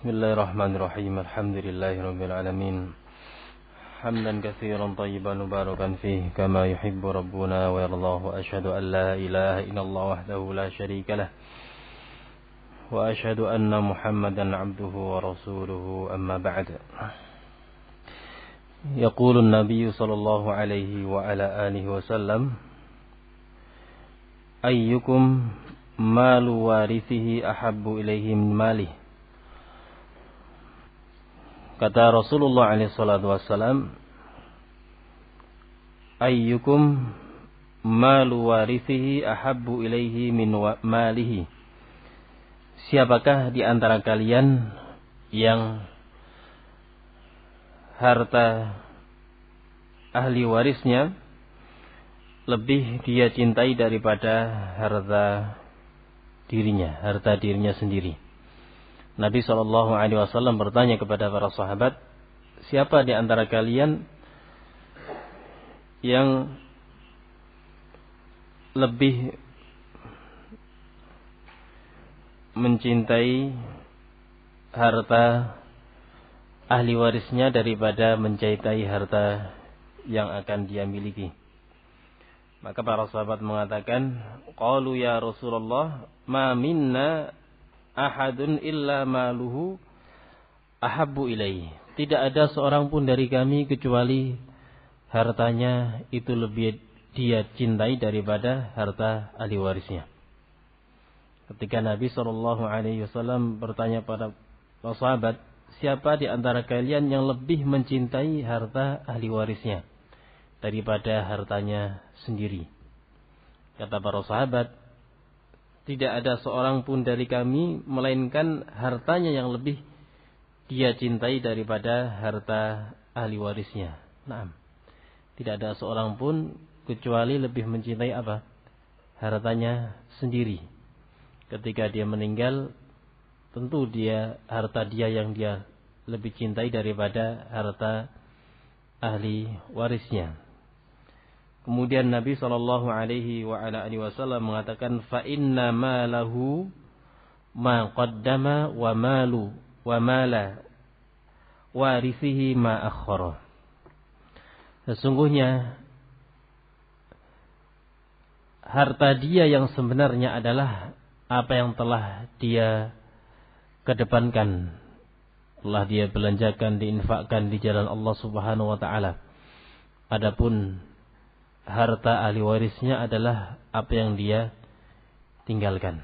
Bismillahirrahmanirrahim. Alhamdulillahirabbil alamin. Hamdan katsiran thayyiban mubarakan fihi kama yuhibbu rabbuna wa yardahu. Asyhadu an la ilaha illallah wahdahu la syarika lah. Wa asyhadu anna Muhammadan 'abduhu wa rasuluhu. Amma ba'd. Yaqulu an-nabiy sallallahu alaihi wa ala alihi wasallam, ayyukum malu warithihi ahabbu ilaihi min malihi. Kata Rasulullah SAW, ayyukum malu warithihi ahabbu ilaihi min malihi. Siapakah di antara kalian yang harta ahli warisnya lebih dia cintai daripada harta dirinya sendiri? Nabi SAW bertanya kepada para sahabat, siapa di antara kalian yang lebih mencintai harta ahli warisnya daripada mencintai harta yang akan dia miliki? Maka para sahabat mengatakan, qalu ya Rasulullah, ma minna ahadun illa maluhu ahabbu ilaihi. Tidak ada seorang pun dari kami kecuali hartanya itu lebih dia cintai daripada harta ahli warisnya. Ketika Nabi SAW bertanya pada sahabat, siapa di antara kalian yang lebih mencintai harta ahli warisnya daripada hartanya sendiri? Kata para sahabat, tidak ada seorang pun dari kami melainkan hartanya yang lebih dia cintai daripada harta ahli warisnya. Naam. Tidak ada seorang pun kecuali lebih mencintai apa? Hartanya sendiri. Ketika dia meninggal, tentu harta dia yang dia lebih cintai daripada harta ahli warisnya. Kemudian Nabi SAW mengatakan, fa inna malahu ma qaddama wa mala warithihi ma akhara. Sesungguhnya harta dia yang sebenarnya adalah apa yang telah dia kedepankan, telah dia belanjakan, diinfakkan di jalan Allah Subhanahu wa taala. Adapun harta ahli warisnya adalah apa yang dia tinggalkan.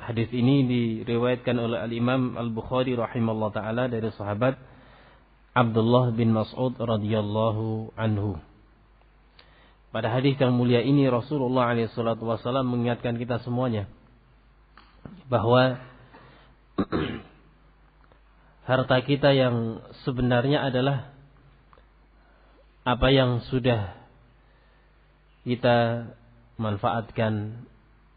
Hadis ini diriwayatkan oleh Al-Imam Al-Bukhari rahimahullah ta'ala dari sahabat Abdullah bin Mas'ud radhiyallahu anhu. Pada hadis yang mulia ini Rasulullah SAW mengingatkan kita semuanya bahwa harta kita yang sebenarnya adalah apa yang sudah kita manfaatkan,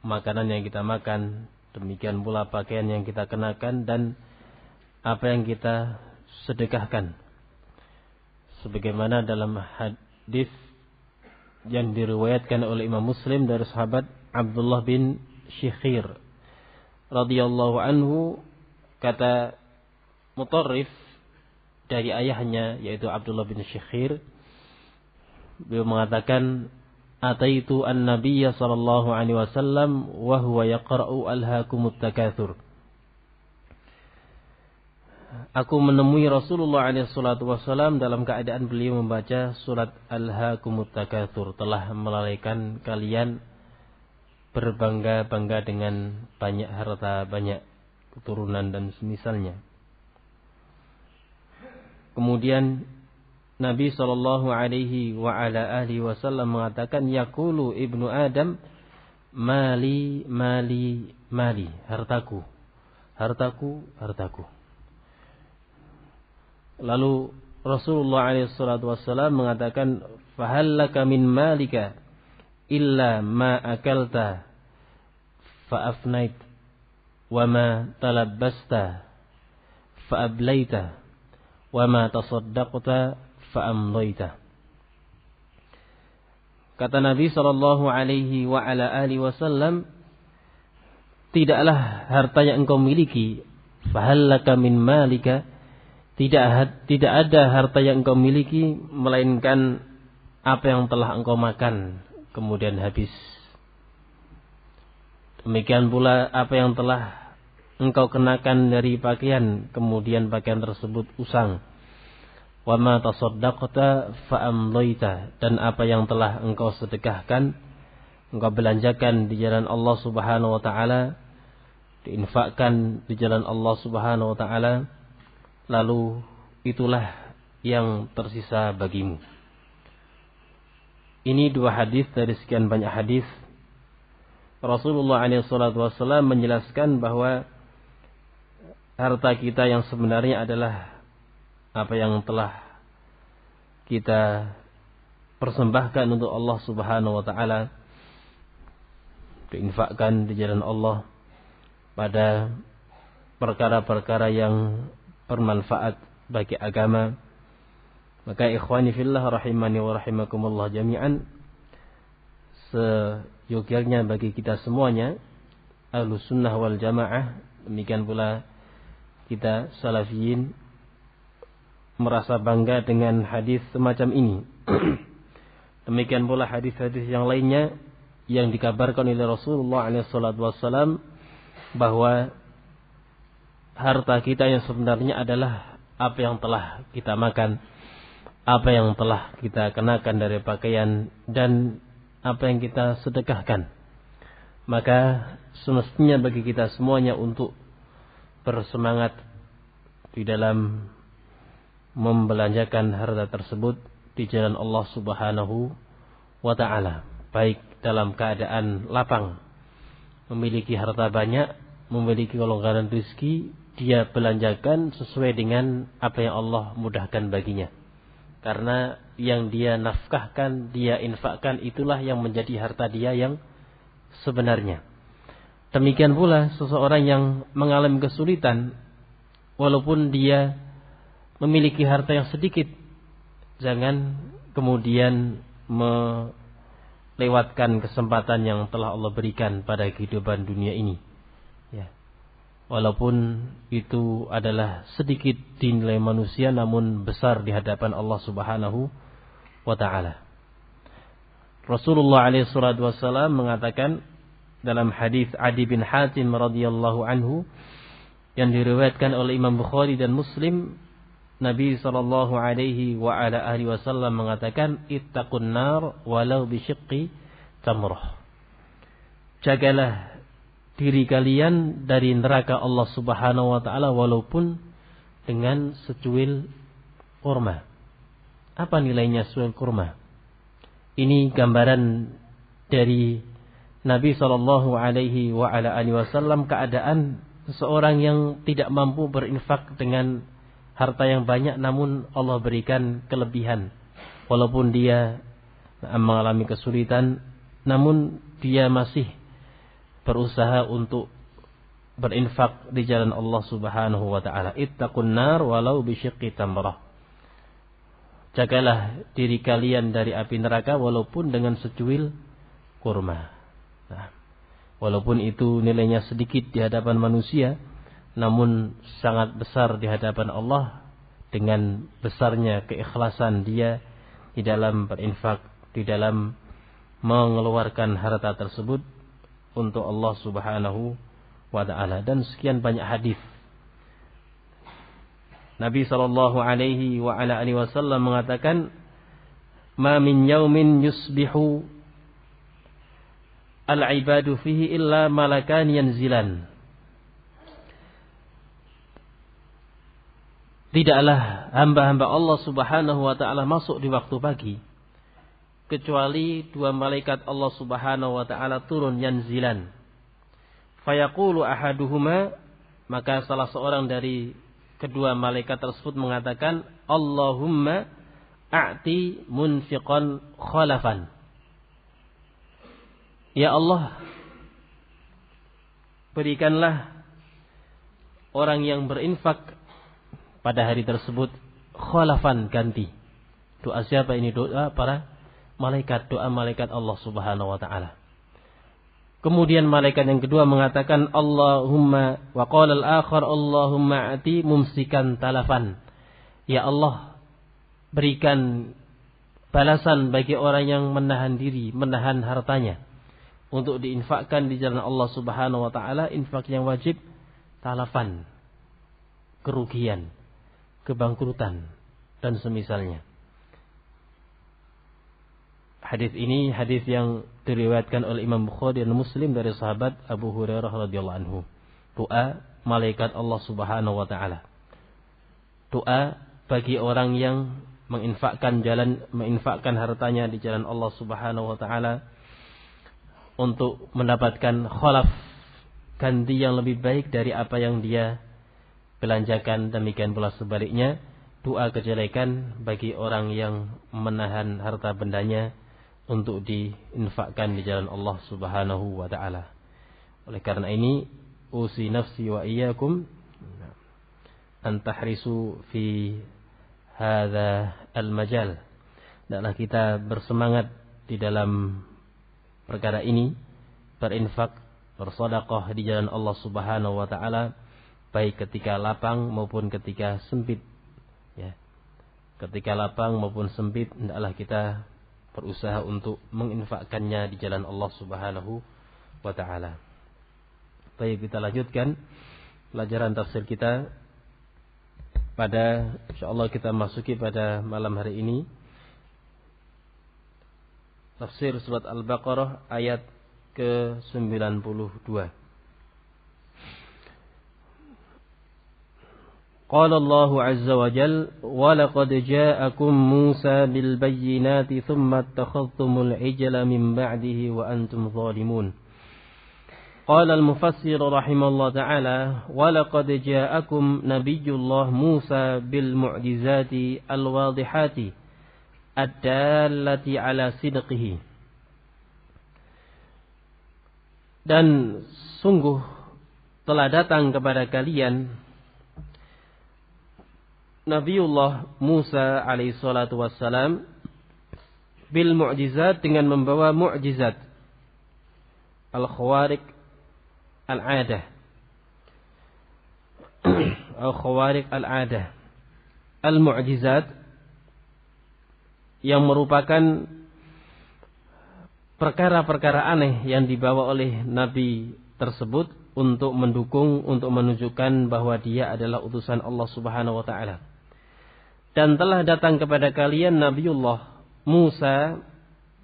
makanan yang kita makan, demikian pula pakaian yang kita kenakan, dan apa yang kita sedekahkan. Sebagaimana dalam hadis yang diriwayatkan oleh Imam Muslim dari sahabat Abdullah bin Syikhir radhiyallahu anhu, kata Mutarrif dari ayahnya yaitu Abdullah bin Syikhir, beliau mengatakan, ataitu an-nabiyya sallallahu alaihi wasallam wa huwa yaqra'u alhaakumut takatsur. Aku menemui Rasulullah alaihi salatu wasallam dalam keadaan beliau membaca surat alhaakumut takatsur, telah melalaikan kalian berbangga-bangga dengan banyak harta, banyak keturunan dan semisalnya. Kemudian Nabi sallallahu alaihi wa ala alihi wasallam mengatakan, yaqulu ibnu Adam, mali mali mali, hartaku hartaku hartaku. Lalu Rasulullah alaihi salatu wasallam mengatakan, fahallaka min malika illa ma akalta fa afnait wa ma talabbasta fa ablaita wa ma tasaddaqta fa'amdaita. Kata Nabi sallallahu alaihi wa ala alihi wasallam, tidaklah harta yang engkau miliki, fahallaka min malika, tidak ada harta yang engkau miliki melainkan apa yang telah engkau makan kemudian habis. Demikian pula apa yang telah engkau kenakan dari pakaian kemudian pakaian tersebut usang. Wa ma tasaddaqta fa amdayta, dan apa yang telah engkau sedekahkan, engkau belanjakan di jalan Allah Subhanahu wa taala, diinfakkan di jalan Allah Subhanahu wa taala, lalu itulah yang tersisa bagimu. Ini dua hadis dari sekian banyak hadis. Rasulullah SAW menjelaskan bahwa harta kita yang sebenarnya adalah apa yang telah kita persembahkan untuk Allah Subhanahu wa taala, diinfakkan di jalan Allah pada perkara-perkara yang bermanfaat bagi agama. Maka ikhwani fillah rahimani wa rahimakumullah jami'an, seyogyanya bagi kita semuanya Ahlus Sunnah wal Jamaah, demikian pula kita Salafiyin, merasa bangga dengan hadis semacam ini. Demikian pula hadis-hadis yang lainnya yang dikabarkan oleh Rasulullah SAW bahwa harta kita yang sebenarnya adalah apa yang telah kita makan, apa yang telah kita kenakan dari pakaian, dan apa yang kita sedekahkan. Maka semestinya bagi kita semuanya untuk bersemangat di dalam membelanjakan harta tersebut di jalan Allah Subhanahu wa taala, baik dalam keadaan lapang, memiliki harta banyak, memiliki kelonggaran rezeki, dia belanjakan sesuai dengan apa yang Allah mudahkan baginya. Karena yang dia nafkahkan, dia infakkan, itulah yang menjadi harta dia yang sebenarnya. Demikian pula seseorang yang mengalami kesulitan, walaupun dia memiliki harta yang sedikit, jangan kemudian melewatkan kesempatan yang telah Allah berikan pada kehidupan dunia ini. Ya. Walaupun itu adalah sedikit di nilai manusia, namun besar di hadapan Allah Subhanahu wa taala. Rasulullah SAW mengatakan dalam hadis Adi bin Hatim radhiyallahu anhu yang diriwayatkan oleh Imam Bukhari dan Muslim, Nabi SAW mengatakan, ittaqun nar walau bisyiqqi tamrah. Jagalah diri kalian dari neraka Allah Subhanahu wa taala walaupun dengan secuil kurma. Apa nilainya secuil kurma? Ini gambaran dari Nabi SAW keadaan seseorang yang tidak mampu berinfak dengan harta yang banyak, namun Allah berikan kelebihan. Walaupun dia mengalami kesulitan, namun dia masih berusaha untuk berinfak di jalan Allah Subhanahu wa taala. Ittaqun nar walau bisyiqqi tamrah. Jagalah diri kalian dari api neraka walaupun dengan secuil kurma. Nah, walaupun itu nilainya sedikit di hadapan manusia, namun sangat besar di hadapan Allah dengan besarnya keikhlasan dia di dalam berinfak, di dalam mengeluarkan harta tersebut untuk Allah Subhanahu wa taala. Dan sekian banyak hadis. Nabi SAW mengatakan, "Ma min yaumin yusbihu al-ibadu fihi illa malakan yanzilan." Tidaklah hamba-hamba Allah Subhanahu wa taala masuk di waktu pagi kecuali dua malaikat Allah Subhanahu wa taala turun yanzilan. Fayaqulu ahaduhuma, maka salah seorang dari kedua malaikat tersebut mengatakan, Allahumma a'ti munfiqan khalafan. Ya Allah, berikanlah orang yang berinfak pada hari tersebut khalafan, ganti. Doa siapa ini? Doa para malaikat, doa malaikat Allah Subhanahu wa taala. Kemudian malaikat yang kedua mengatakan Allahumma wa qala al-akhar Allahumma ati mumsikan talafan. Ya Allah, berikan balasan bagi orang yang menahan diri, menahan hartanya untuk diinfakkan di jalan Allah Subhanahu wa taala, infak yang wajib, talafan, kerugian, kebangkrutan dan semisalnya. Hadis ini hadis yang diriwayatkan oleh Imam Bukhari dan Muslim dari sahabat Abu Hurairah radhiyallahu anhu. Doa malaikat Allah Subhanahu wa taala. Doa bagi orang yang menginfakkan hartanya di jalan Allah Subhanahu wa taala untuk mendapatkan khalaf, ganti yang lebih baik dari apa yang dia belanjakan. Demikian pula sebaliknya, doa kejelekan bagi orang yang menahan harta bendanya untuk diinfakkan di jalan Allah Subhanahu wa taala. Oleh karena ini, usi nafsi wa iyyakum an tahrisu fi hadza al-majal. Hendaklah kita bersemangat di dalam perkara ini, berinfak, bersedekah di jalan Allah Subhanahu wa taala, baik ketika lapang maupun ketika sempit. Ya. Ketika lapang maupun sempit, hendaklah kita berusaha untuk menginfakkannya di jalan Allah Subhanahu wa taala. Baik, kita lanjutkan pelajaran tafsir kita. Insyaallah kita masuki pada malam hari ini tafsir surat Al-Baqarah ayat ke-92. قال الله عز وجل ولقد جاءكم موسى بالبينات ثم اتخذتم العجل من بعده وأنتم ظالمون. قال المفسر رحمه الله تعالى ولقد جاءكم نبي الله موسى بالمعجزات الواضحات الدالة على صدقه. Dan sungguh telah datang kepada kalian Nabiullah Musa alaihi salatu wassalam bil mu'jizat, dengan membawa mu'jizat al-khawariq al-'adah al-khawariq al-'adah, al-mu'jizat yang merupakan perkara-perkara aneh yang dibawa oleh Nabi tersebut untuk mendukung, untuk menunjukkan bahwa dia adalah utusan Allah Subhanahu wa taala. Dan telah datang kepada kalian Nabiullah Musa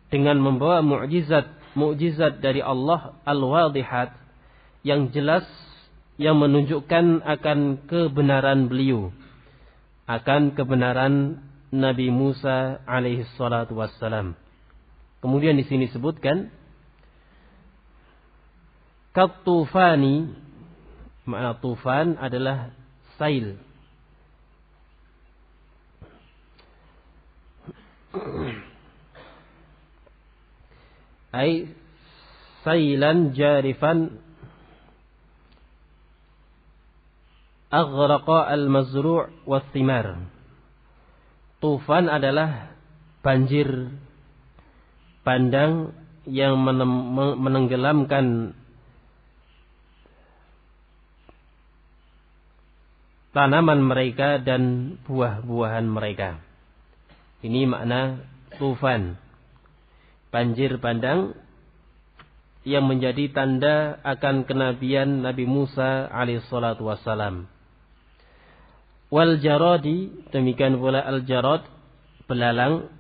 dengan membawa mukjizat dari Allah al-wadihat, yang jelas, yang menunjukkan akan kebenaran beliau, akan kebenaran Nabi Musa alaihi salatu wassalam. Kemudian di sini disebutkan Katufani, makna tufan adalah sail. Ai sailan jarifan aghraqa al-mazru' wath-thimar. Tufan adalah banjir bandang yang menenggelamkan tanaman mereka dan buah-buahan mereka. Ini makna tufan. Banjir bandang yang menjadi tanda akan kenabian Nabi Musa alaihi salatu wassalam. Wal jaradi, demikian pula al jarad, belalang.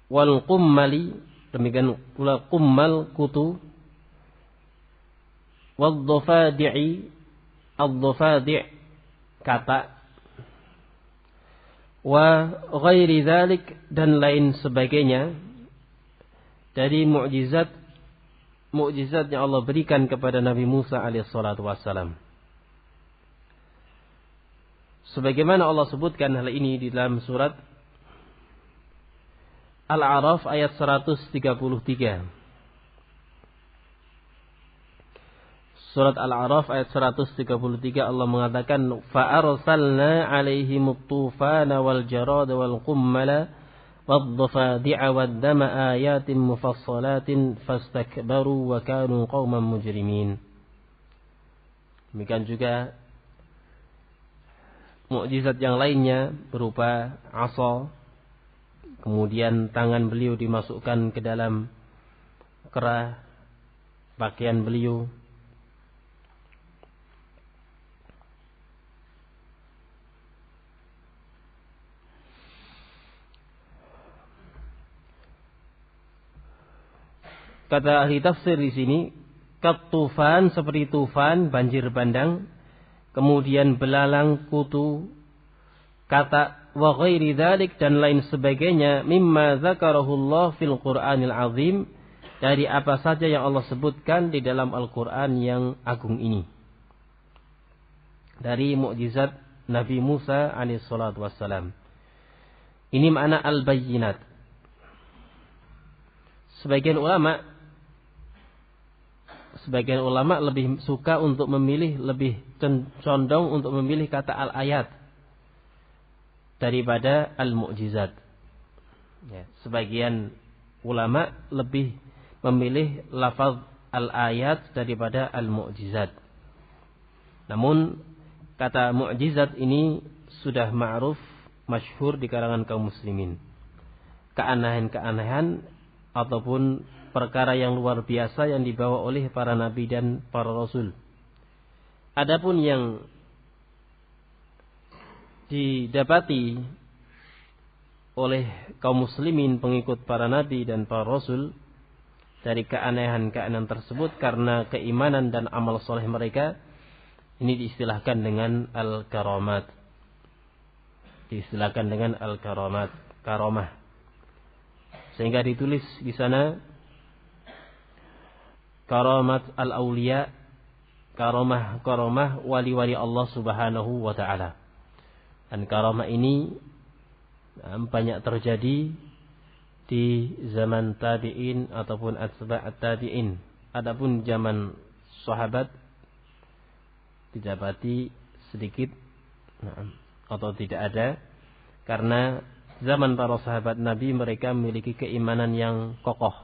Wal qummali, demikian pula qummal, kutu. Wal dhafadi'i, al-dhafadi', katak. Wa ghairi dzalik, dan lain sebagainya dari mukjizat yang Allah berikan kepada Nabi Musa alaihi salatu wassalam. Sebagaimana Allah sebutkan hal ini di dalam surat Al-A'raf ayat 133. Surat Al-A'raf ayat 133, Allah mengatakan, فَأَرْسَلْنَا عَلَيْهِمُ الطُّوفَانَ وَالْجَرَادَ وَالْقُمَّلَ والضفادع والدم آيات مفصلات فاستكبروا وكانوا قوما مجرمين. Demikian juga mukjizat yang lainnya berupa asa, kemudian tangan beliau dimasukkan ke dalam kerah pakaian beliau. Kata ahli tafsir di sini, katufan seperti tufan, banjir bandang, kemudian belalang, kutu, kata wa ghairi dzalik dan lain sebagainya mimma dzakarahullah fil Qur'anil azim, dari apa saja yang Allah sebutkan di dalam Al-Qur'an yang agung ini. Dari mukjizat Nabi Musa alaihi salatu wassalam. Ini makna al-bayyinat. Sebagian ulama lebih suka untuk memilih, lebih condong untuk memilih kata al-ayat daripada al-mu'jizat. Ya, sebagian ulama lebih memilih lafaz al-ayat daripada al-mu'jizat. Namun kata mu'jizat ini sudah ma'ruf, masyhur di kalangan kaum muslimin. Keanehan-keanehan ataupun perkara yang luar biasa yang dibawa oleh para nabi dan para rasul. Adapun yang didapati oleh kaum muslimin pengikut para nabi dan para rasul dari keanehan-keanehan tersebut karena keimanan dan amal soleh mereka, ini diistilahkan dengan al-karamat. Diistilahkan dengan al-karamat, karamah. Sehingga ditulis di sana karamat al-awliya, karamah wali-wali Allah Subhanahu wa taala. Dan karamah ini banyak terjadi di zaman tabi'in ataupun atba' tabi'in. Adapun zaman sahabat didapati sedikit atau tidak ada, karena zaman para sahabat Nabi mereka memiliki keimanan yang kokoh.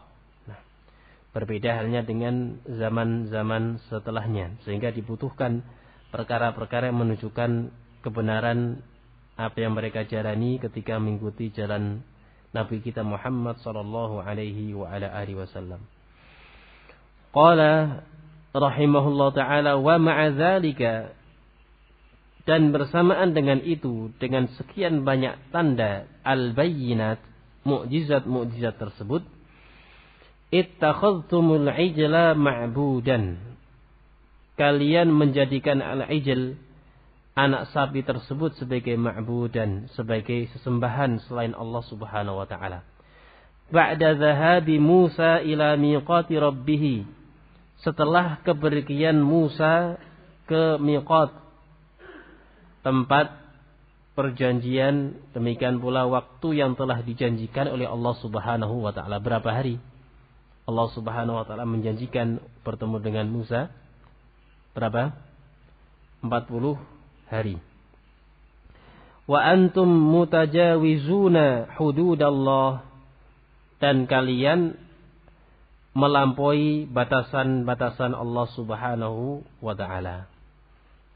Berbeda halnya dengan zaman-zaman setelahnya, sehingga dibutuhkan perkara-perkara yang menunjukkan kebenaran apa yang mereka jalani ketika mengikuti jalan Nabi kita Muhammad sallallahu alaihi wa ala alihi wasallam. Qala rahimahullah taala wa ma'a dzalika, dan bersamaan dengan itu, dengan sekian banyak tanda al-bayyinat, mukjizat-mukjizat tersebut, ittakhadhtumul ijla ma'budan, kalian menjadikan al-ijl, anak sapi tersebut, sebagai ma'budan, sebagai sesembahan selain Allah Subhanahu wa taala. Ba'da dhahabi Musa ila miqati rabbih, setelah kepergian Musa ke miqat, tempat perjanjian, demikian pula waktu yang telah dijanjikan oleh Allah Subhanahu wa taala. Berapa hari Allah Subhanahu wa taala menjanjikan bertemu dengan Musa? Berapa? 40 hari. Wa antum mutajawizuna hududallah, dan kalian melampaui batasan-batasan Allah Subhanahu wa taala.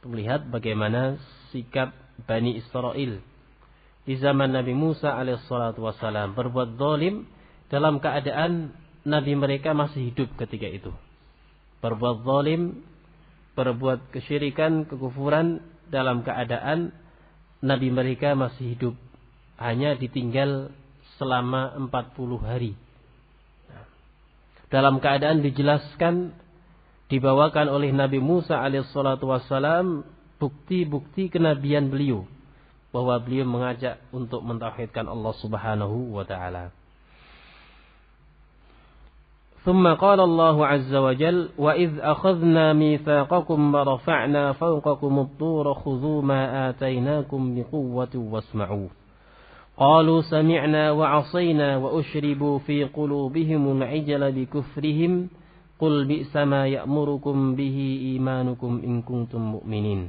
Melihat bagaimana sikap Bani Israel di zaman Nabi Musa alaihissalatu wassalam, berbuat zalim dalam keadaan Nabi mereka masih hidup ketika itu. Berbuat zalim, berbuat kesyirikan, kekufuran dalam keadaan Nabi mereka masih hidup, hanya ditinggal selama 40 hari. Dalam keadaan dijelaskan, dibawakan oleh Nabi Musa alaihissalatu wassalam bukti-bukti kenabian beliau, bahwa beliau mengajak untuk mentauhidkan Allah Subhanahu wa taala. ثم قال الله عز وجل وإذ أخذنا ميثاقكم ورفعنا فوقكم الطور خذوا ما آتيناكم بقوة واسمعوا قالوا سمعنا وعصينا وأشربوا في قلوبهم العجل بكفرهم قل بئس ما يأمركم به إيمانكم إن كنتم مؤمنين.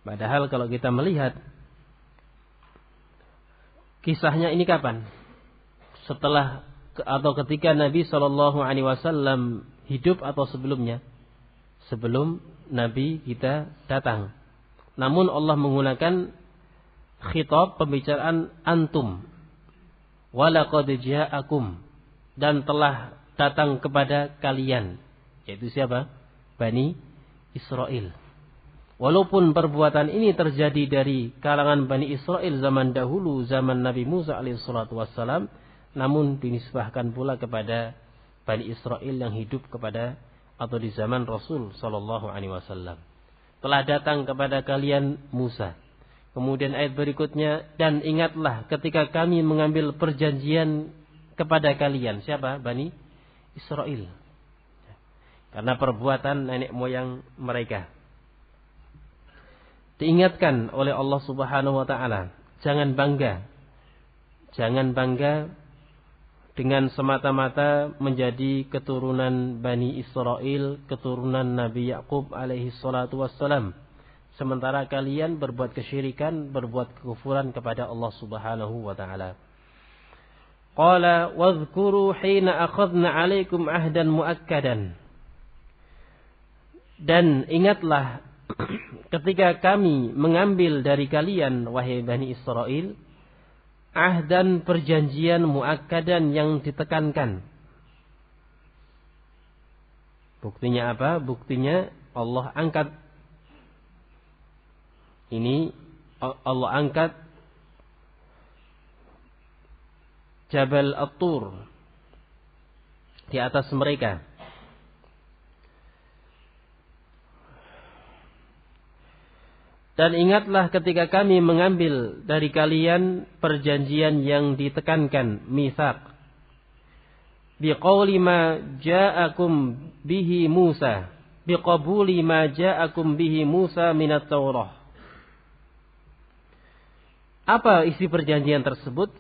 Padahal kalau kita melihat kisahnya ini kapan? Setelah atau ketika Nabi SAW hidup atau sebelumnya? Sebelum Nabi kita datang. Namun Allah menggunakan khitab pembicaraan antum. Walaqad ja'akum, dan telah datang kepada kalian. Yaitu siapa? Bani Israel. Walaupun perbuatan ini terjadi dari kalangan Bani Israel zaman dahulu, zaman Nabi Musa alaihissalatu wassalam, namun dinisbahkan pula kepada Bani Israel yang hidup kepada atau di zaman Rasul sallallahu alaihi wasallam. Telah datang kepada kalian Musa. Kemudian ayat berikutnya, dan ingatlah ketika kami mengambil perjanjian kepada kalian. Siapa? Bani Israel. Karena perbuatan nenek moyang mereka. Diingatkan oleh Allah Subhanahu wa taala, jangan bangga. Jangan bangga dengan semata-mata menjadi keturunan Bani Israel, keturunan Nabi Yakub alaihi salatu wassalam. Sementara kalian berbuat kesyirikan, berbuat kekufuran kepada Allah Subhanahu wa taala. Qala wadhkuru hina akhadna 'alaikum 'ahdan muakkadan. Dan ingatlah ketika kami mengambil dari kalian wahai Bani Israel ahdan, perjanjian muakkadan yang ditekankan. Buktinya apa? Buktinya Allah angkat Allah angkat Jabal At-Tur di atas mereka. Dan ingatlah ketika kami mengambil dari kalian perjanjian yang ditekankan, mitsaq. Biqauli ma ja'akum bihi Musa, biqabuli ma ja'akum bihi Musa minat Taurah. Apa isi perjanjian tersebut?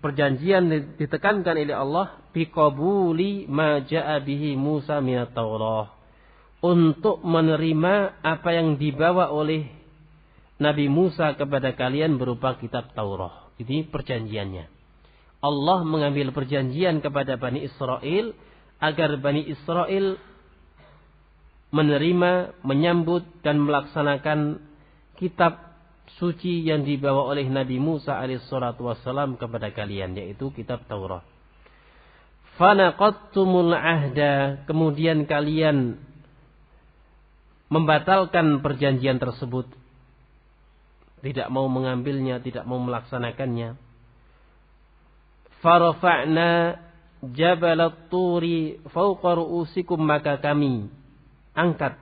Perjanjian ditekankan oleh Allah, biqabuli ma ja'a bihi Musa minat Taurah. Untuk menerima apa yang dibawa oleh Nabi Musa kepada kalian berupa kitab Taurat. Ini perjanjiannya. Allah mengambil perjanjian kepada Bani Israel agar Bani Israel menerima, menyambut dan melaksanakan kitab suci yang dibawa oleh Nabi Musa alaihissalatu wassalam kepada kalian, yaitu kitab Taurat. Fanaqattumul ahda, kemudian kalian membatalkan perjanjian tersebut, tidak mau mengambilnya, tidak mau melaksanakannya. Farafa'na jabalat turi fawqa ru'usikum, maka kami angkat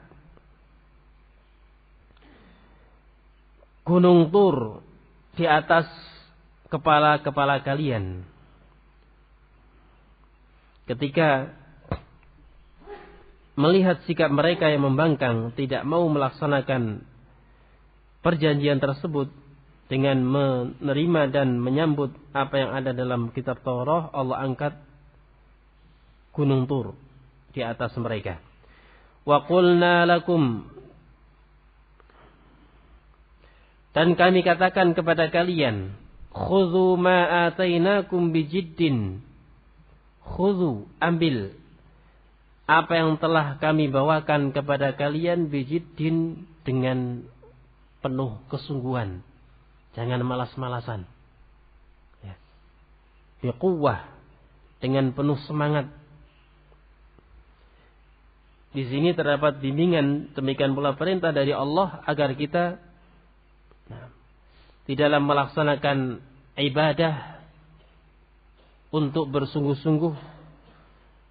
gunung Tur di atas kepala-kepala kalian. Ketika melihat sikap mereka yang membangkang, tidak mau melaksanakan perjanjian tersebut dengan menerima dan menyambut apa yang ada dalam kitab Taurat, Allah angkat gunung Tur di atas mereka. Wa qulna lakum, dan kami katakan kepada kalian, khudhu ma atainakum bijiddin. Khudhu, ambil apa yang telah kami bawakan kepada kalian bijiddin, dengan penuh kesungguhan. Jangan malas-malasan. Ya. Biquwwah, dengan penuh semangat. Di sini terdapat bimbingan, demikian pula perintah dari Allah agar kita di dalam melaksanakan ibadah untuk bersungguh-sungguh,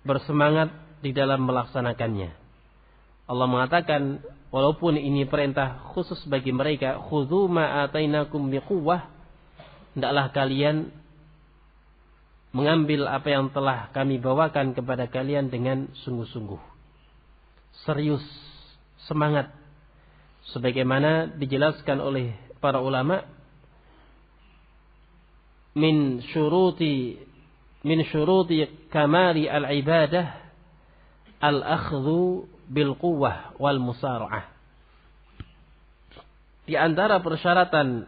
bersemangat di dalam melaksanakannya. Allah mengatakan, walaupun ini perintah khusus bagi mereka, khudhu ma atainakum biquwwah, hendaklah kalian mengambil apa yang telah kami bawakan kepada kalian dengan sungguh-sungguh, serius, semangat, sebagaimana dijelaskan oleh para ulama, min syuruti kamali al-ibadah al-akhdhu bil quwwah wal musara'ah. di antara persyaratan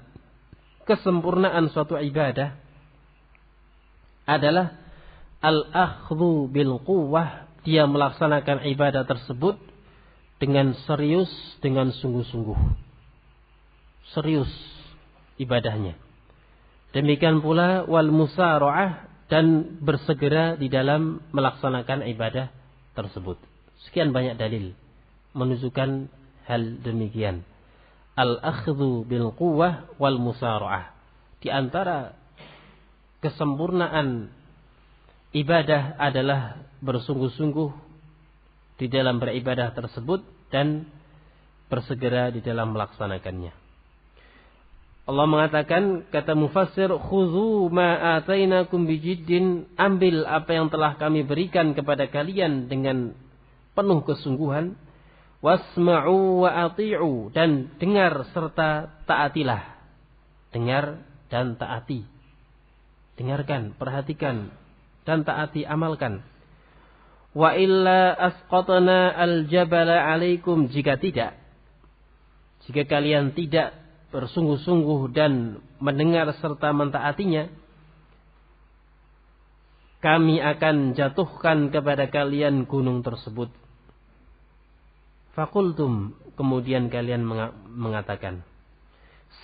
kesempurnaan suatu ibadah adalah al-akhdhu bil quwwah, dia melaksanakan ibadah tersebut dengan serius, dengan sungguh-sungguh. Serius ibadahnya. Demikian pula wal musara'ah, dan bersegera di dalam melaksanakan ibadah tersebut. Sekian banyak dalil menunjukkan hal demikian. Al-akhdhu bil quwwah wal musara'ah. Di antara kesempurnaan ibadah adalah bersungguh-sungguh di dalam beribadah tersebut dan bersegera di dalam melaksanakannya. Allah mengatakan, kata mufassir, khudhu ma atainakum bijiddin, ambil apa yang telah kami berikan kepada kalian dengan penuh kesungguhan. Wasma'u wa ati'u, dan dengar serta taatilah. Dengar dan taati. Dengarkan, perhatikan, dan taati, amalkan. Wa illa asqatna al-jabala alaikum, jika tidak, jika kalian tidak bersungguh-sungguh dan mendengar serta mentaatinya, kami akan jatuhkan kepada kalian gunung tersebut. Fakultum, kemudian kalian mengatakan,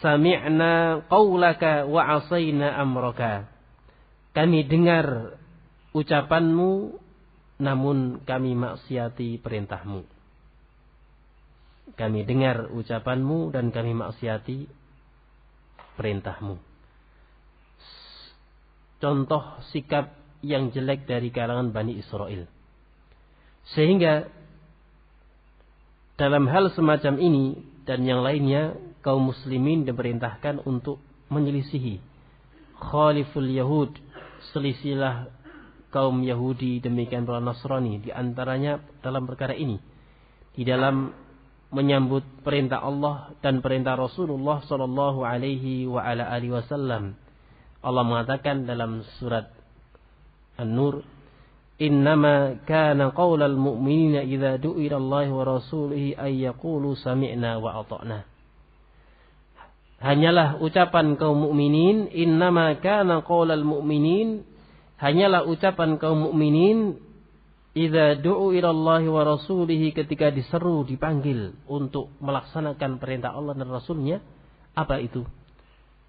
sami'na qawlaka wa asayna amraka, kami dengar ucapanmu namun kami maksiati perintahmu. Kami dengar ucapanmu dan kami maksiati perintahmu. Contoh sikap yang jelek dari kalangan Bani Israel. Sehingga dalam hal semacam ini dan yang lainnya, kaum muslimin diperintahkan untuk menyelisihi khaliful Yahud, selisilah kaum Yahudi, demikian pula Nasrani, di antaranya dalam perkara ini, di dalam menyambut perintah Allah dan perintah Rasulullah sallallahu alaihi wa ala alihi wasallam. Allah mengatakan dalam surat An-Nur, innama kana qaulal mu'minina idza du'ira Allah wa rasulihi ay yaqulu sami'na wa ata'na. Hanyalah ucapan kaum mukminin, innama kana qaulal mu'minin, hanyalah ucapan kaum mukminin idza du'u ila Allah wa rasulihi, ketika diseru, dipanggil untuk melaksanakan perintah Allah dan Rasulnya. Apa itu?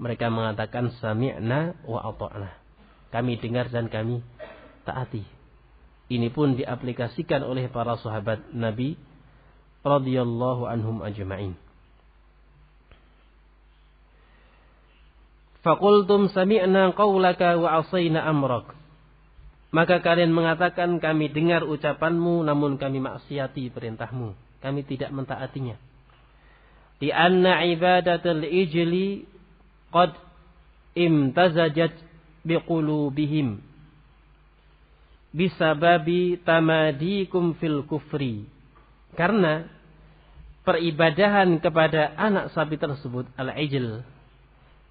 Mereka mengatakan sami'na wa ata'na, kami dengar dan kami taati. Ini pun diaplikasikan oleh para sahabat Nabi radhiyallahu anhum ajma'in. Faqultum sami'na qawlaka wa asayna amrak, maka kalian mengatakan kami dengar ucapanmu namun kami maksiati perintahmu, kami tidak mentaatinya. Di anna ibadatul ijli qad imtazajat biqulubihim bisababi tamadikum fil kufri, karena peribadahan kepada anak sapi tersebut, al-ijl,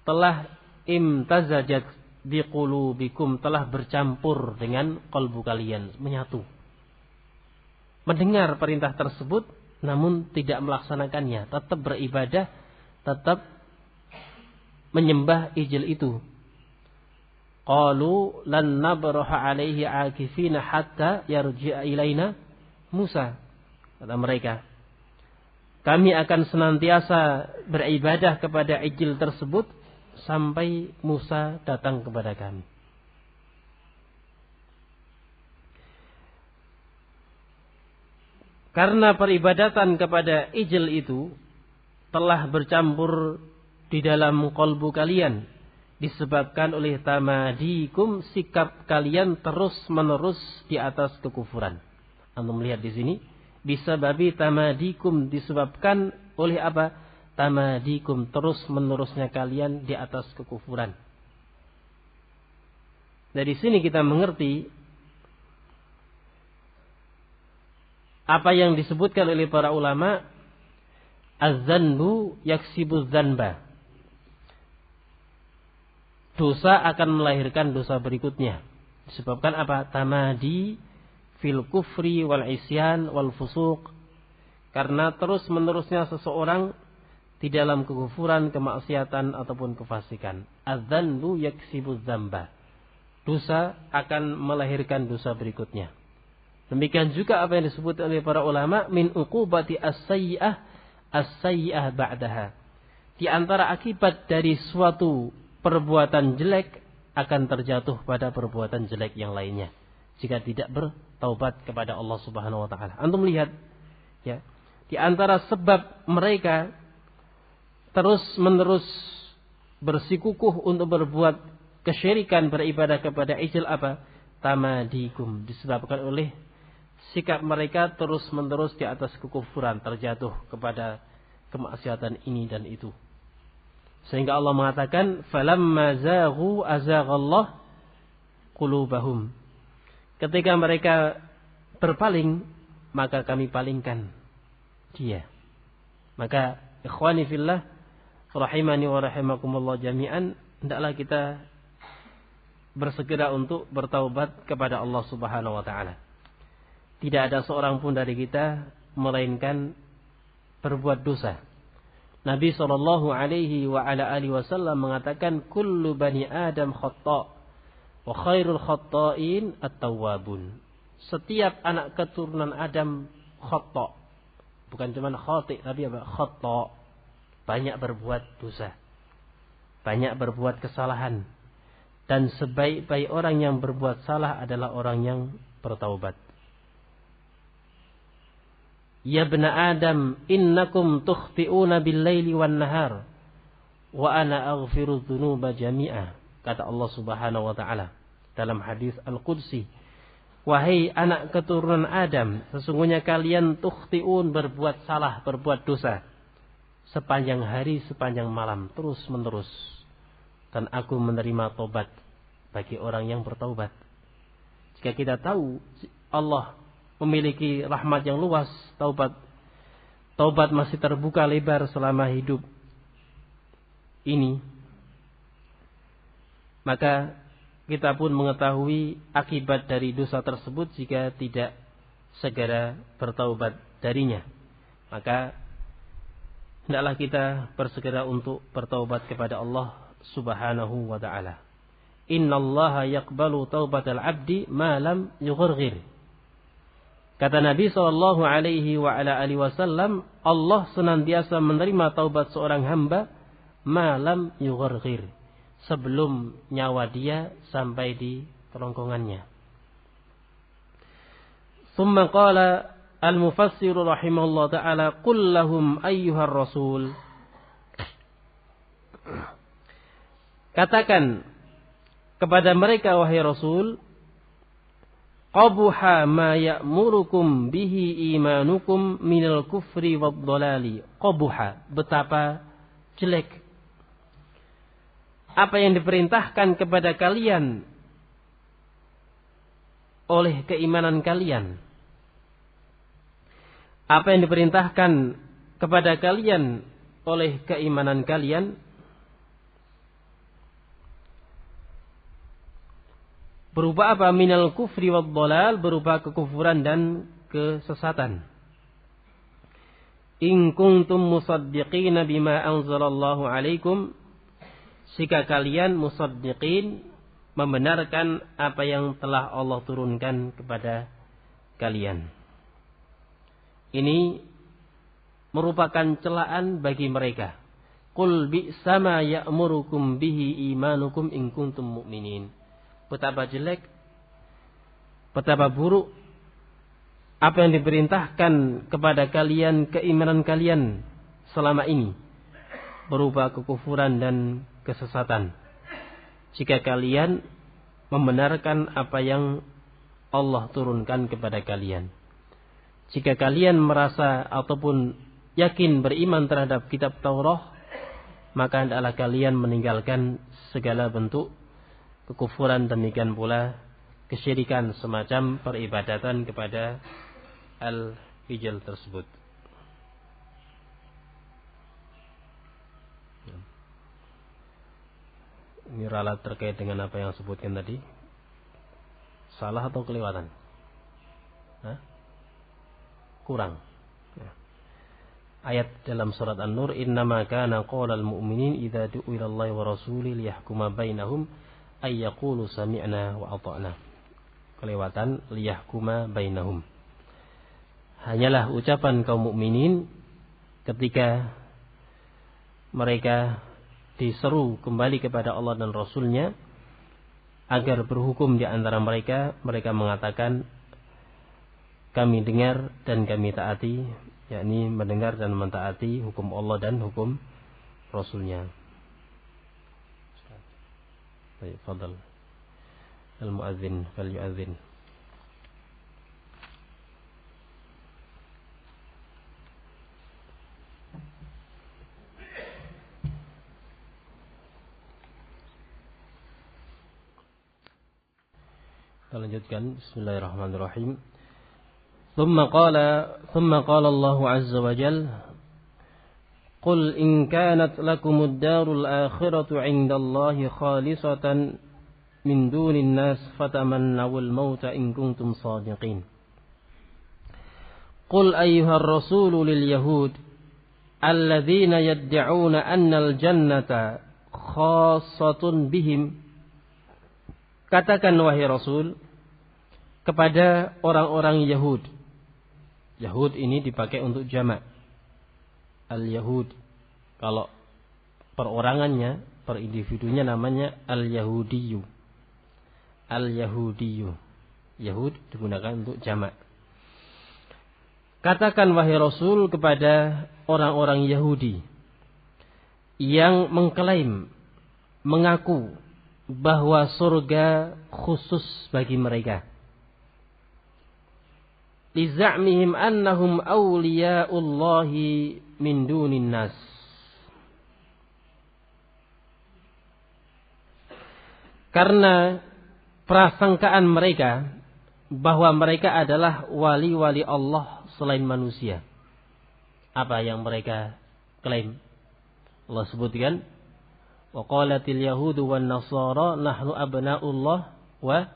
telah imtazajat biqulubikum, telah bercampur dengan kalbu kalian, menyatu. Mendengar perintah tersebut namun tidak melaksanakannya, tetap beribadah, tetap menyembah ijil itu. Qalu lan nabraha alaihi akifina hatta yarji'a ilaina Musa, kata mereka, kami akan senantiasa beribadah kepada ijil tersebut sampai Musa datang kepada kami. Karena peribadatan kepada ijil itu telah bercampur di dalam qalbu kalian, disebabkan oleh tamadikum, sikap kalian terus menerus di atas kekufuran. Antum melihat di sini, bisa babi tamadikum, disebabkan oleh apa? Tamadikum, terus menerusnya kalian di atas kekufuran. Dari sini kita mengerti apa yang disebutkan oleh para ulama, az-zanbu yaksibu zanba, dosa akan melahirkan dosa berikutnya. Disebabkan apa? Tamadi fil kufri wal isyan wal fusuq, karena terus menerusnya seseorang di dalam kekufuran, kemaksiatan ataupun kefasikan. Adzanbu yaksibuz dzamba. Dosa akan melahirkan dosa berikutnya. Demikian juga apa yang disebut oleh para ulama min uqubati as-sayyi'ah ba'daha. Di antara akibat dari suatu perbuatan jelek akan terjatuh pada perbuatan jelek yang lainnya jika tidak bertaubat kepada Allah Subhanahu wa taala. Antum lihat ya, di antara sebab mereka terus-menerus bersikukuh untuk berbuat kesyirikan, beribadah kepada ijil apa? Tamadikum, disebabkan oleh sikap mereka terus-menerus di atas kekufuran, terjatuh kepada kemaksiatan ini dan itu. Sehingga Allah mengatakan, "Falamma zaghu azaghallah qulubahum." Ketika mereka berpaling, maka kami palingkan dia. Maka ikhwani fillah, rahimani wa rahimakumullah jami'an, hendaklah kita bersegera untuk bertaubat kepada Allah Subhanahu wa taala. Tidak ada seorang pun dari kita melainkan berbuat dosa. Nabi sallallahu alaihi wa ala alihi wasallam mengatakan kullu bani Adam khata' wa khairul khata'in at-tawwabun. Setiap anak keturunan Adam khata'. Bukan cuma khati' tapi apa? Khata'. Banyak berbuat dosa. Banyak berbuat kesalahan. Dan sebaik-baik orang yang berbuat salah adalah orang yang bertaubat. Ya bna Adam, innakum tukhti'una bil-laili wan-nahar wa ana aghfiru dzunuba jami'a. Kata Allah Subhanahu wa taala dalam hadis Al-Qudsi, wahai anak keturunan Adam, sesungguhnya kalian tukhti'un, berbuat salah, berbuat dosa sepanjang hari, sepanjang malam, terus-menerus. Dan aku menerima taubat bagi orang yang bertaubat. Jika kita tahu Allah memiliki rahmat yang luas, taubat masih terbuka lebar selama hidup ini, maka kita pun mengetahui akibat dari dosa tersebut jika tidak segera bertaubat darinya. Maka hendaklah kita bersegera untuk bertaubat kepada Allah Subhanahu wa ta'ala. Innallaha yaqbalu taubatal abdi ma lam yugharghir. Kata Nabi sallallahu alaihi wa ala alihi wasallam, Allah senantiasa menerima taubat seorang hamba malam yugharghir, sebelum nyawa dia sampai di kerongkongannya. Tsumma qala al-mufassir rahimahullah ta'ala, qul lahum ayyuhar rasul. Katakan kepada mereka wahai Rasul, qabuha ma ya'murukum bihi imanukum minal kufri wad dhalali. Qabuha, betapa jelek apa yang diperintahkan kepada kalian oleh keimanan kalian. Apa yang diperintahkan kepada kalian oleh keimanan kalian berupa apa? Minal kufri wad dhalal, berupa kekufuran dan kesesatan. In kuntum musaddiqina bima anzalallahu alaikum, jika kalian musaddiqin, membenarkan apa yang telah Allah turunkan kepada kalian. Ini merupakan celaan bagi mereka. Qul bi'sa ma ya'murukum bihi imanukum in kuntum mu'minin. Betapa jelek, betapa buruk apa yang diperintahkan kepada kalian, keimanan kalian selama ini, berupa kekufuran dan kesesatan. Jika kalian membenarkan apa yang Allah turunkan kepada kalian. Jika kalian merasa ataupun yakin beriman terhadap kitab Taurat, maka hendaklah kalian meninggalkan segala bentuk kekufuran, demikian pula kesyirikan semacam peribadatan kepada al-hijal tersebut. Ini ralat terkait dengan apa yang sebutkan tadi. Salah atau kelewatan? Kurang. ayat dalam surat An-Nur, innama kana qaulal mu'minin idza du'u ilallahi wa rasuli liyahkuma bainahum ay yaqulu sami'na wa ata'na. Kelewatan liyahkuma bainahum. Hanyalah ucapan kaum mukminin ketika mereka diseru kembali kepada Allah dan Rasulnya agar berhukum di antara mereka, mereka mengatakan kami dengar dan kami taati, yakni mendengar dan mentaati hukum Allah dan hukum Rasulnya. Baik, fadal. Al-muadzin falyu'adzin. Kita lanjutkan. Bismillahirrahmanirrahim. ثم قال الله عز وجل قل إن كانت لكم الدار الآخرة عند الله خالصة من دون الناس فتمنوا الموت إن كنتم صادقين قل أيها الرسول لليهود الذين يدعون أن الجنة خاصة بهم. Katakan wahai Rasul kepada orang-orang Yahud. Yahud ini dipakai untuk jamak. Al-Yahud. Kalau perorangannya, per individunya namanya Al-Yahudiyu. Al-Yahudiyu. Yahud digunakan untuk jamak. Katakan wahai Rasul kepada orang-orang Yahudi yang mengklaim, mengaku bahwa surga khusus bagi mereka. Liza'mihim annahum awliya'ullahi min dunin nas. Karena prasangkaan mereka bahwa mereka adalah wali-wali Allah selain manusia. Apa yang mereka klaim? Allah sebutkan, wa qalatil yahudu wan nasara nahnu abna'ullah wa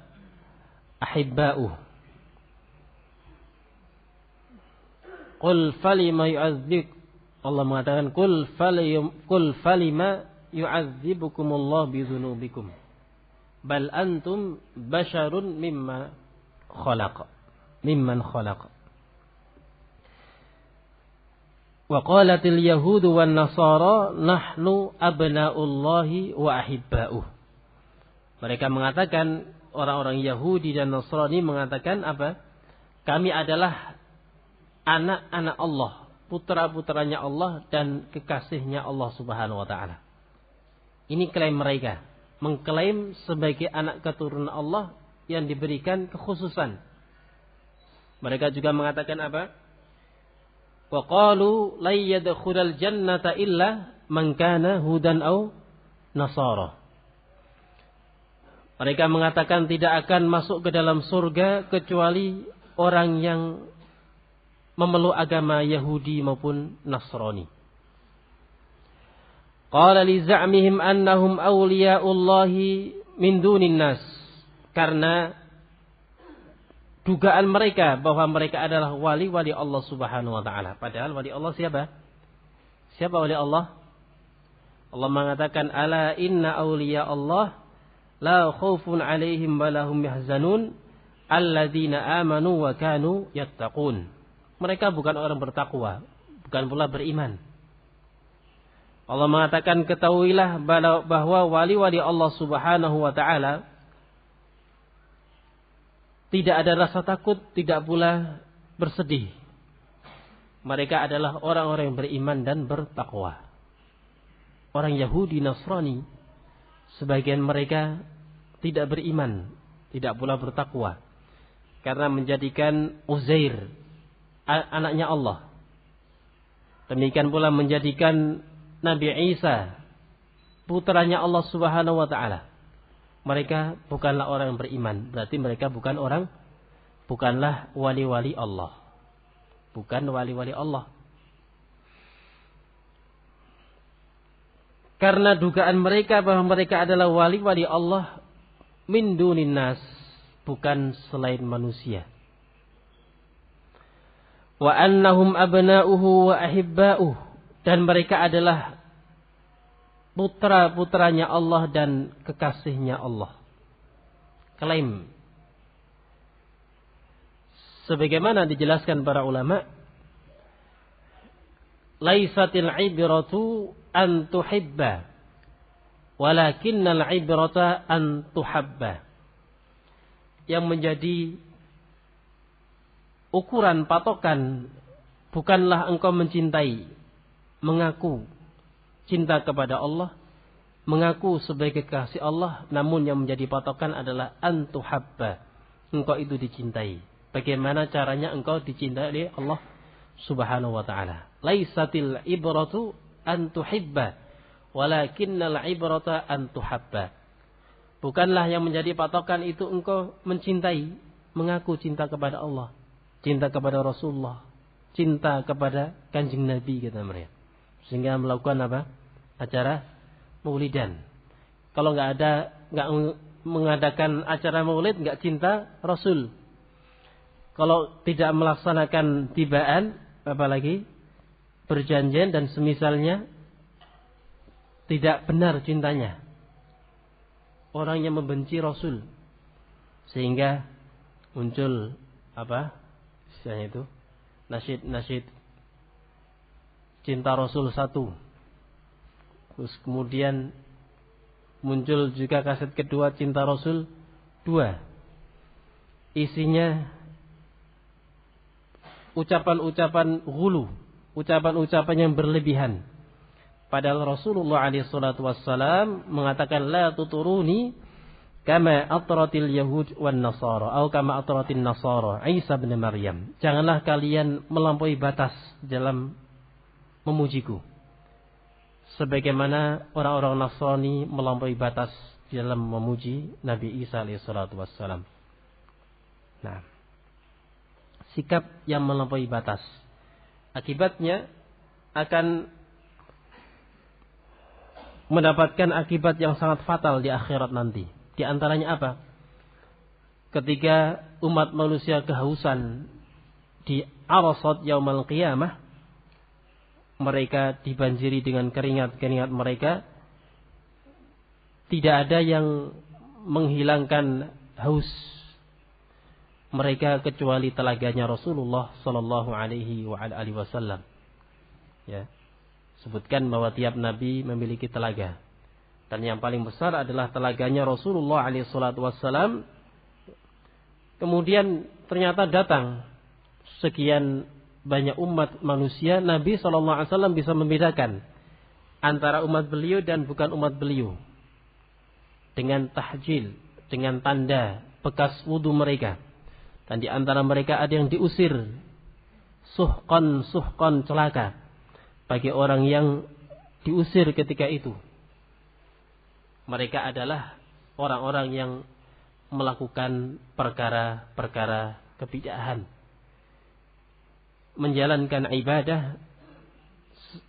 ahibba'uh. Qul falima yu'adzib, Allah mengatakan qul falima yu'adzibukumullah bidzunubikum bal antum basharun mimman khalaq. Wa qalatil yahudu wan nasara nahnu abna'ullahi wa ahibba'uh. Mereka mengatakan, orang-orang Yahudi dan Nasrani mengatakan apa? Kami adalah anak-anak Allah, putra-putranya Allah dan kekasihnya Allah Subhanahu wa taala. Ini klaim mereka, mengklaim sebagai anak keturunan Allah yang diberikan kekhususan. Mereka juga mengatakan apa? Wa qalu la yadkhulul jannata illa man kana hudan aw nasara. Mereka mengatakan tidak akan masuk ke dalam surga kecuali orang yang memeluk agama Yahudi maupun Nasrani. Qala li za'mihim annahum awliya'ullahi min dunin nas. Karena dugaan mereka bahwa mereka adalah wali-wali Allah Subhanahu wa taala. Padahal wali Allah siapa? Siapa wali Allah? Allah mengatakan ala inna awliya Allah la khaufun 'alaihim wa lahum yahzanun alladzina amanu wa kanu yattaqun. Mereka bukan orang bertakwa, bukan pula beriman. Allah mengatakan ketahuilah bahwa wali-wali Allah Subhanahu wa taala tidak ada rasa takut, tidak pula bersedih. Mereka adalah orang-orang yang beriman dan bertakwa. Orang Yahudi Nasrani, sebagian mereka tidak beriman, tidak pula bertakwa. Karena menjadikan Uzair anaknya Allah. Demikian pula menjadikan Nabi Isa putranya Allah Subhanahu wa taala. Mereka bukanlah orang yang beriman. Berarti mereka bukanlah wali-wali Allah. Bukan wali-wali Allah. Karena dugaan mereka bahwa mereka adalah wali-wali Allah min dunin nas, bukan selain manusia. wa annahum abna'uhu wa ahibba'uh, dan mereka adalah putra-putranya Allah dan kekasihnya Allah. Klaim. Sebagaimana dijelaskan para ulama, laisatil ibratu an tuhibba, walakinnal ibrata an tuhabba. Yang menjadi ukuran patokan bukanlah engkau mencintai, mengaku cinta kepada Allah, mengaku sebagai kekasih Allah, namun yang menjadi patokan adalah an tuhabba, engkau itu dicintai. Bagaimana caranya engkau dicintai oleh Allah Subhanahu wa ta'ala. Laisatil ibratu an tuhibba, walakinnal ibrata an tuhabba. Bukanlah yang menjadi patokan itu engkau mencintai, mengaku cinta kepada Allah, cinta kepada Rasulullah, cinta kepada Kanjeng Nabi, kata mereka. Sehingga melakukan apa? Acara maulidan. Kalau nggak mengadakan acara maulid, nggak cinta Rasul. Kalau tidak melaksanakan tibaan, apalagi perjanjian dan semisalnya, tidak benar cintanya. Orang yang membenci Rasul, sehingga muncul apa? Istilahnya itu nasyid cinta Rasul 1. Terus kemudian muncul juga kaset kedua cinta Rasul 2. Isinya ucapan-ucapan ghulu, ucapan-ucapan yang berlebihan. Padahal Rasulullah SAW mengatakan la tuturuni kama atratil yahud wan nasara atau kama atratin nasara Isa bin Maryam. Janganlah kalian melampaui batas dalam memujiku, sebagaimana orang-orang Nasrani melampaui batas dalam memuji Nabi Isa SAW. Nah, sikap yang melampaui batas akibatnya akan mendapatkan akibat yang sangat fatal di akhirat nanti. Di antaranya apa? Ketika umat manusia kehausan di Arasat Yaumal Qiyamah, mereka dibanjiri dengan keringat-keringat mereka, tidak ada yang menghilangkan haus mereka kecuali telaganya Rasulullah sallallahu alaihi wasallam. Ya. Sebutkan bahwa tiap nabi memiliki telaga, dan yang paling besar adalah telaganya Rasulullah alaihi wasallam. Kemudian ternyata datang sekian banyak umat manusia, Nabi sallallahu alaihi wasallam bisa membedakan antara umat beliau dan bukan umat beliau dengan tahjil, dengan tanda bekas wudu mereka. Dan di antara mereka ada yang diusir, suhqan celaka bagi orang yang diusir ketika itu. Mereka adalah orang-orang yang melakukan perkara-perkara kebid'ahan, menjalankan ibadah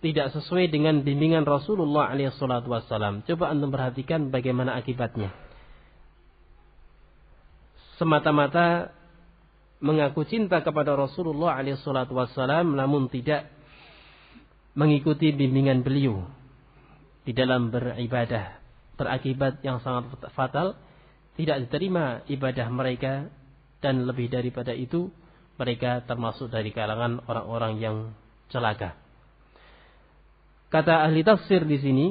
tidak sesuai dengan bimbingan Rasulullah SAW. Coba antum perhatikan bagaimana akibatnya. Semata-mata mengaku cinta kepada Rasulullah SAW, namun tidak mengikuti bimbingan beliau di dalam beribadah, berakibat yang sangat fatal, tidak diterima ibadah mereka, dan lebih daripada itu mereka termasuk dari kalangan orang-orang yang celaka. Kata ahli tafsir di sini,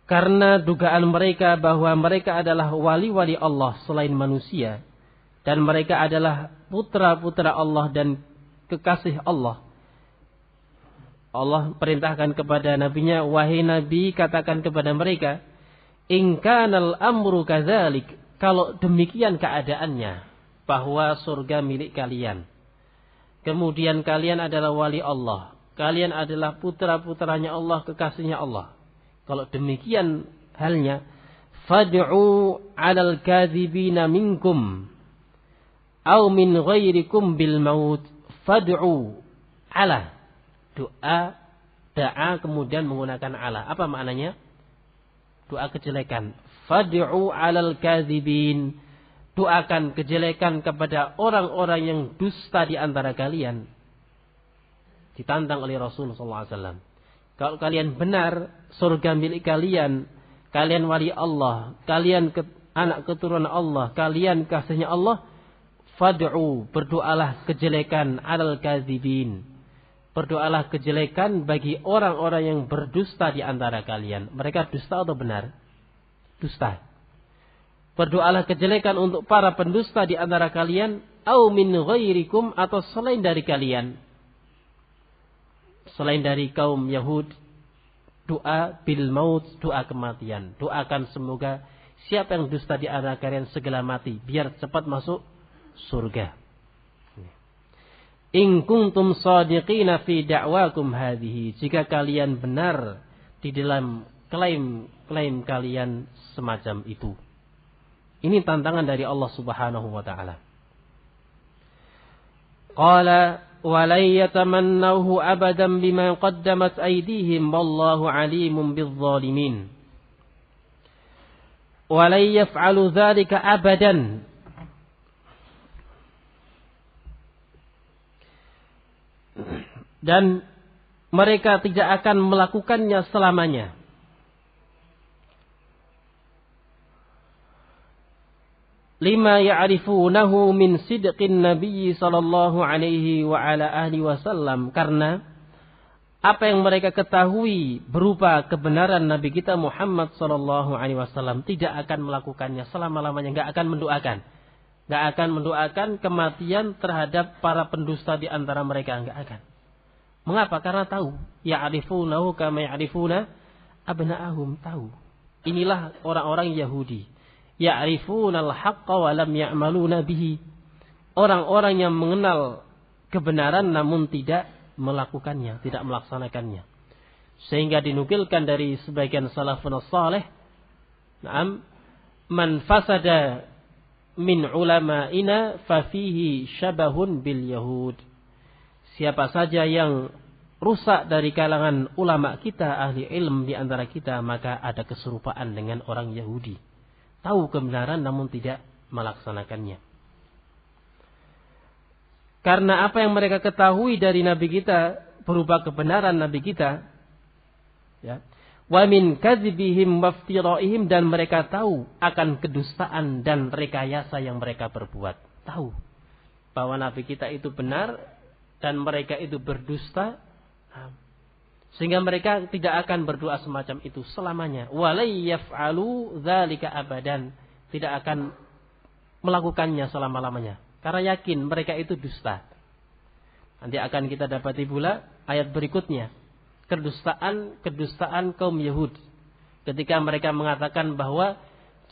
karena dugaan mereka bahwa mereka adalah wali-wali Allah selain manusia, dan mereka adalah putra-putra Allah dan kekasih Allah. Allah perintahkan kepada nabinya, wahai nabi, katakan kepada mereka, in kanal amru kadzalik, kalau demikian keadaannya, bahwa surga milik kalian, kemudian kalian adalah wali Allah, kalian adalah putra-putranya Allah, kekasihnya Allah. Kalau demikian halnya, fad'u 'alal kadzibina minkum aw min ghairikum bil maut. Fad'u 'ala, doa, da'a kemudian menggunakan ala. Apa maknanya? Doa kejelekan. Fad'u 'alal kadzibin, doakan kejelekan kepada orang-orang yang dusta di antara kalian. Ditantang oleh Rasulullah SAW. Kalau kalian benar, surga milik kalian, kalian wali Allah, kalian anak keturunan Allah, kalian kasihnya Allah, fad'u, berdoalah kejelekan alal kadzibin. Berdoalah kejelekan bagi orang-orang yang berdusta di antara kalian. Mereka dusta atau benar? Dusta. Berdoalah kejelekan untuk para pendusta di antara kalian, au min ghairikum, atau selain dari kalian. Selain dari kaum Yahud, doa bil maut, doa kematian. Doakan semoga siapa yang dusta di antara kalian segera mati, biar cepat masuk surga. In kuntum shadiqina fi da'wakum hadhihi, jika kalian benar di dalam klaim kalian semacam itu. Ini tantangan dari Allah Subhanahu wa taala. Qala wa la yatamannahu abadan bima qaddamat aydihim wallahu alimun bizzalimin. Wa la yaf'alu dzalika abadan. Dan mereka tidak akan melakukannya selamanya. Lima ya'rifunahu min sidqin nabiyyi sallallahu alaihi wa ala alihi wasallam, karena apa yang mereka ketahui berupa kebenaran Nabi kita Muhammad sallallahu alaihi wasallam, tidak akan melakukannya selama-lamanya, enggak akan mendoakan kematian terhadap para pendusta di antara mereka, enggak akan. Mengapa? Karena tahu, ya'rifunahu kama ya'rifuna abna'ahum, tahu. Inilah orang-orang Yahudi. Ya'rifunal haqqa wa lam ya'maluna bihi. Orang-orang yang mengenal kebenaran namun tidak melakukannya, tidak melaksanakannya. Sehingga dinukilkan dari sebagian salafun salih, na'am, man fasada min ulama'ina fa fihi syabahun bil yahud. Siapa saja yang rusak dari kalangan ulama kita, ahli ilm di antara kita, maka ada keserupaan dengan orang Yahudi. Tahu kebenaran namun tidak melaksanakannya. Karena apa yang mereka ketahui dari Nabi kita berupa kebenaran Nabi kita, ya, wa min kadzibihim waftiraihim, dan mereka tahu akan kedustaan dan rekayasa yang mereka perbuat. Tahu bahwa Nabi kita itu benar dan mereka itu berdusta, sehingga mereka tidak akan berdoa semacam itu selamanya. Walai yaf'alu dzalika abadan, tidak akan melakukannya selama-lamanya, karena yakin mereka itu dusta. Nanti akan kita dapati pula ayat berikutnya, kedustaan kaum Yahud ketika mereka mengatakan bahwa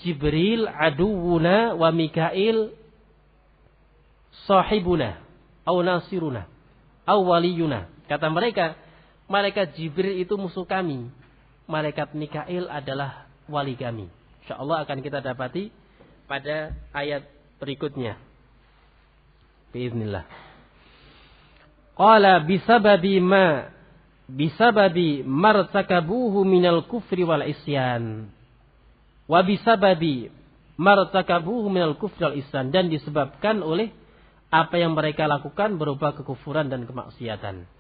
Jibril aduwuna wa Mikail sahibuna au nasiruna au waliyuna. Kata mereka, malaikat Jibril itu musuh kami, malaikat Mikail adalah wali kami. Insyaallah akan kita dapati pada ayat berikutnya. Biiznillah. Qala bisababi martakabuhu minal kufri wal isyan. Wa bisababi martakabuhu minal kufri wal isyan, dan disebabkan oleh apa yang mereka lakukan berupa kekufuran dan kemaksiatan.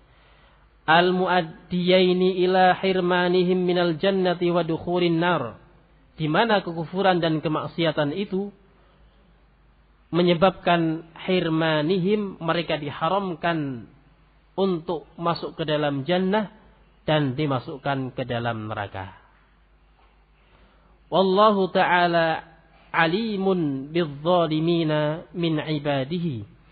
Al-muaddiyaini ila hirmanihim minal jannati wa dukhurin nar, di mana kekufuran dan kemaksiatan itu menyebabkan hirmanihim, mereka diharamkan untuk masuk ke dalam jannah dan dimasukkan ke dalam neraka. Wallahu ta'ala alimun bizzalimina min ibadihi.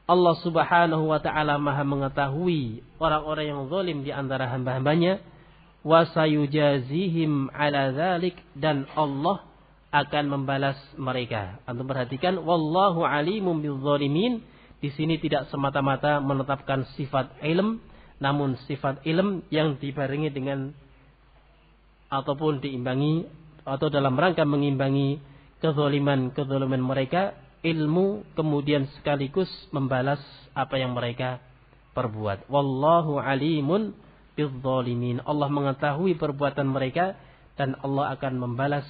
Allah Subhanahu wa ta'ala maha mengetahui orang-orang yang zalim di antara hamba-hambanya. Wa sayujazihim ala dzalik, dan Allah akan membalas mereka. Antum perhatikan, wallahu alimun bizzalimin. Di sini tidak semata-mata menetapkan sifat ilm, namun sifat ilm yang dibarengi dengan ataupun diimbangi atau dalam rangka mengimbangi kezaliman mereka. Ilmu kemudian sekaligus membalas apa yang mereka perbuat. Wallahu alimun bizzalimin. Allah mengetahui perbuatan mereka dan Allah akan membalas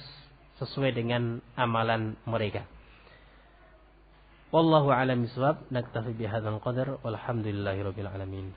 sesuai dengan amalan mereka. Wallahu a'lam bishawab. Naktafi bihadzal qadar walhamdulillahirabbil alamin.